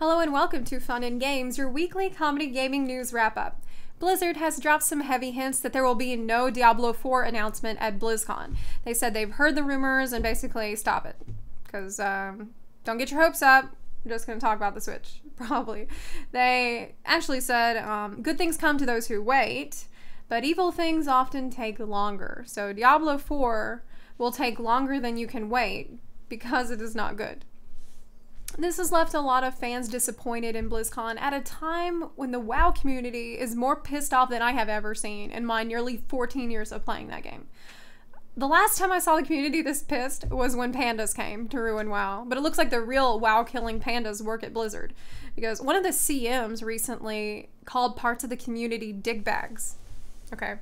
Hello and welcome to Fun and Games, your weekly comedy gaming news wrap-up. Blizzard has dropped some heavy hints that there will be no Diablo 4 announcement at BlizzCon. They said they've heard the rumors and basically stop it. Because, don't get your hopes up. I'm just going to talk about the Switch, probably. They actually said, good things come to those who wait, but evil things often take longer. So Diablo 4 will take longer than you can wait because it is not good. This has left a lot of fans disappointed in BlizzCon at a time when the WoW community is more pissed off than I have ever seen in my nearly 14 years of playing that game. The last time I saw the community this pissed was when pandas came to ruin WoW, but it looks like the real WoW-killing pandas work at Blizzard, because one of the CMs recently called parts of the community digbags. Okay.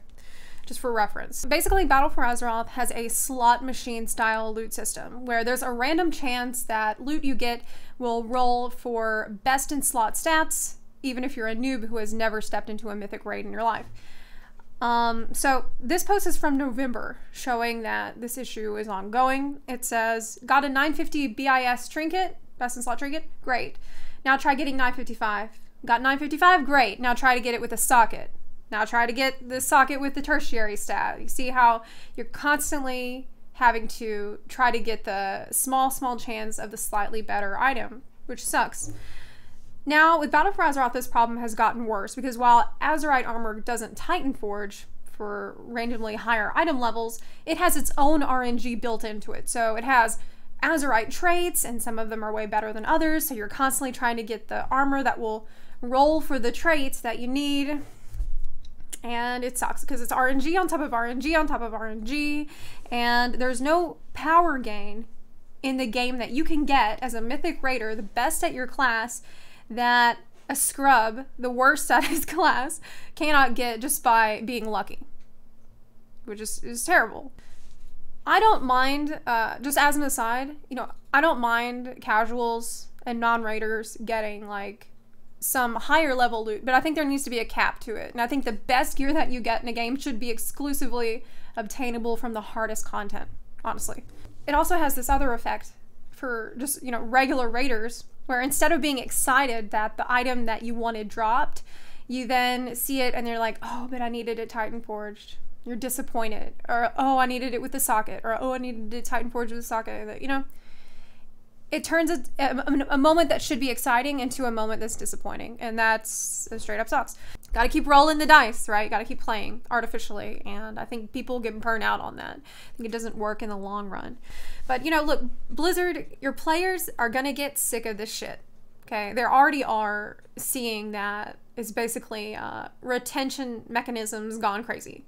Just for reference. Basically, Battle for Azeroth has a slot machine style loot system where there's a random chance that loot you get will roll for best in slot stats, even if you're a noob who has never stepped into a mythic raid in your life. So this post is from November, showing that this issue is ongoing. It says, got a 950 BIS trinket, best in slot trinket, great. Now try getting 955. Got 955, great. Now try to get it with a socket. Now try to get the socket with the tertiary stat. You see how you're constantly having to try to get the small chance of the slightly better item, which sucks. Now, with Battle for Azeroth, this problem has gotten worse, because while Azerite armor doesn't Titan Forge for randomly higher item levels, it has its own RNG built into it. So it has Azerite traits, and some of them are way better than others, so you're constantly trying to get the armor that will roll for the traits that you need. And it sucks because it's RNG on top of RNG on top of RNG, and there's no power gain in the game that you can get as a mythic raider, the best at your class, that a scrub, the worst at his class, cannot get just by being lucky, which is terrible. I don't mind, just as an aside, you know, I don't mind casuals and non-raiders getting like some higher level loot, but I think there needs to be a cap to it. And I think the best gear that you get in a game should be exclusively obtainable from the hardest content, honestly. It also has this other effect for just, you know, regular raiders, where instead of being excited that the item that you wanted dropped, you then see it and you're like, oh, but I needed it Titan Forged. You're disappointed. Or, oh, I needed it with the socket. Or, oh, I needed it Titan Forged with the socket. You know? It turns a moment that should be exciting into a moment that's disappointing, and that's straight up sucks. Gotta keep rolling the dice, right? Gotta keep playing artificially, and I think people get burnt out on that. I think it doesn't work in the long run. But, you know, look, Blizzard, your players are gonna get sick of this shit, okay? They already are seeing that it's basically retention mechanisms gone crazy,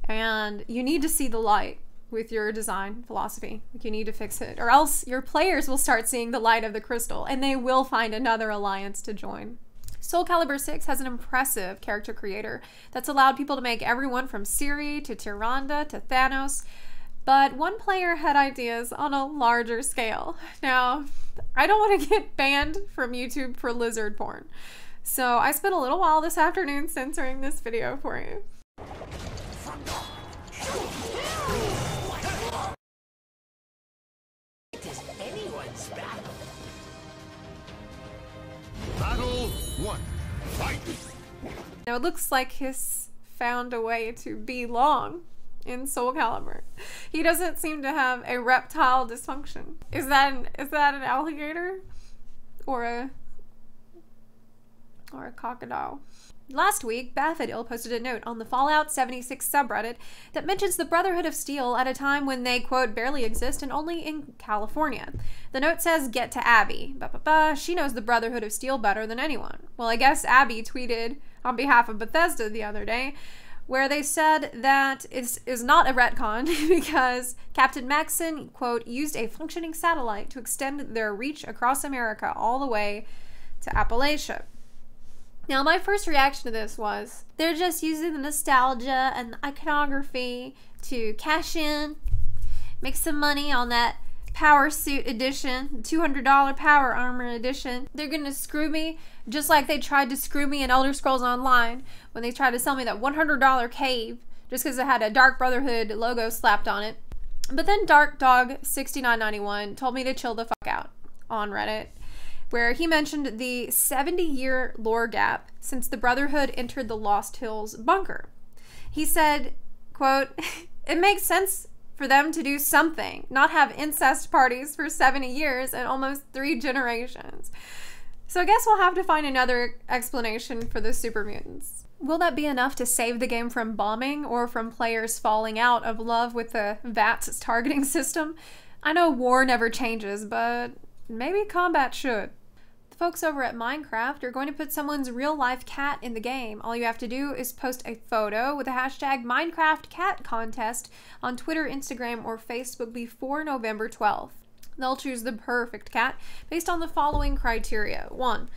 and you need to see the light with your design philosophy. You need to fix it, or else your players will start seeing the light of the crystal and they will find another alliance to join. Soul Calibur 6 has an impressive character creator that's allowed people to make everyone from Ciri to Tyrande to Thanos, but one player had ideas on a larger scale. Now, I don't want to get banned from YouTube for lizard porn, so I spent a little while this afternoon censoring this video for you. Battle 1. Fight! Now it looks like he's found a way to be long in Soul Calibur. He doesn't seem to have a reptile dysfunction. Is that an alligator? Or a crocodile? Last week, Bathadil posted a note on the Fallout 76 subreddit that mentions the Brotherhood of Steel at a time when they, quote, barely exist and only in California. The note says, get to Abby. She knows the Brotherhood of Steel better than anyone. Well, I guess Abby tweeted on behalf of Bethesda the other day, where they said that it is not a retcon because Captain Maxson, quote, used a functioning satellite to extend their reach across America all the way to Appalachia. Now, my first reaction to this was, they're just using the nostalgia and the iconography to cash in, make some money on that Power Suit edition, $200 Power Armor edition. They're gonna screw me just like they tried to screw me in Elder Scrolls Online when they tried to sell me that $100 cave just because it had a Dark Brotherhood logo slapped on it. But then Dark Dog 6991 told me to chill the fuck out on Reddit, where he mentioned the 70-year lore gap since the Brotherhood entered the Lost Hills bunker. He said, quote, "It makes sense for them to do something, not have incest parties for 70 years and almost 3 generations. So I guess we'll have to find another explanation for the super mutants. Will that be enough to save the game from bombing or from players falling out of love with the VATS targeting system? I know war never changes, but maybe combat should." The folks over at Minecraft are going to put someone's real-life cat in the game. All you have to do is post a photo with the hashtag #MinecraftCatContest on Twitter, Instagram, or Facebook before November 12th. They'll choose the perfect cat based on the following criteria. 1,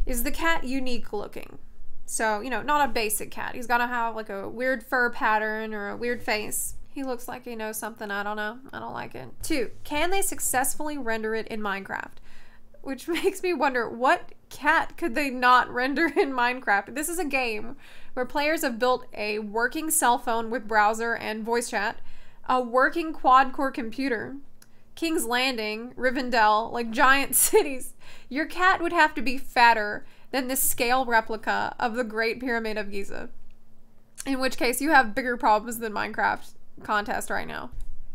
is the cat unique looking? So, you know, not a basic cat. He's got to have like a weird fur pattern or a weird face. He looks like he knows something I don't know. I don't like it. 2, can they successfully render it in Minecraft? Which makes me wonder, what cat could they not render in Minecraft? This is a game where players have built a working cell phone with browser and voice chat, a working quad-core computer, King's Landing, Rivendell, like giant cities. Your cat would have to be fatter than the scale replica of the Great Pyramid of Giza. In which case, you have bigger problems than Minecraft contest right now.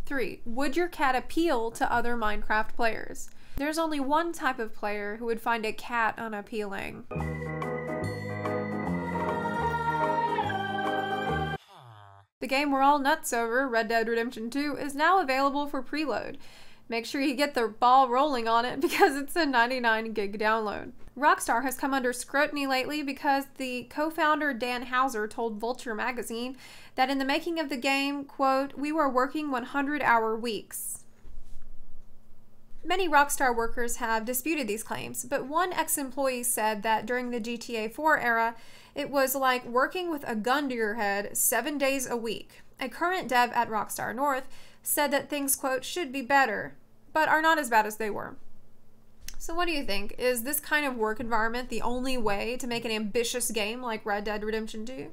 3, would your cat appeal to other Minecraft players? There's only one type of player who would find a cat unappealing. The game we're all nuts over, Red Dead Redemption 2, is now available for preload. Make sure you get the ball rolling on it because it's a 99 gig download. Rockstar has come under scrutiny lately because the co-founder Dan Houser told Vulture magazine that in the making of the game, quote, "we were working 100-hour weeks." Many Rockstar workers have disputed these claims, but one ex-employee said that during the GTA 4 era, it was like working with a gun to your head 7 days a week. A current dev at Rockstar North said that things, quote, "should be better, but are not as bad as they were." So what do you think? Is this kind of work environment the only way to make an ambitious game like Red Dead Redemption 2?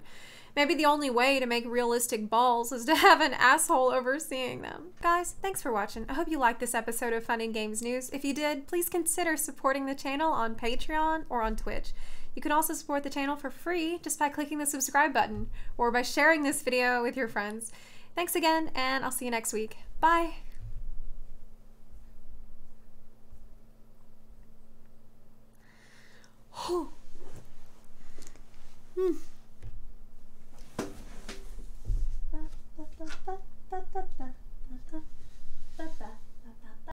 Maybe the only way to make realistic balls is to have an asshole overseeing them. Guys, thanks for watching. I hope you liked this episode of Fun and Games News. If you did, please consider supporting the channel on Patreon or on Twitch. You can also support the channel for free just by clicking the subscribe button or by sharing this video with your friends. Thanks again, and I'll see you next week. Bye!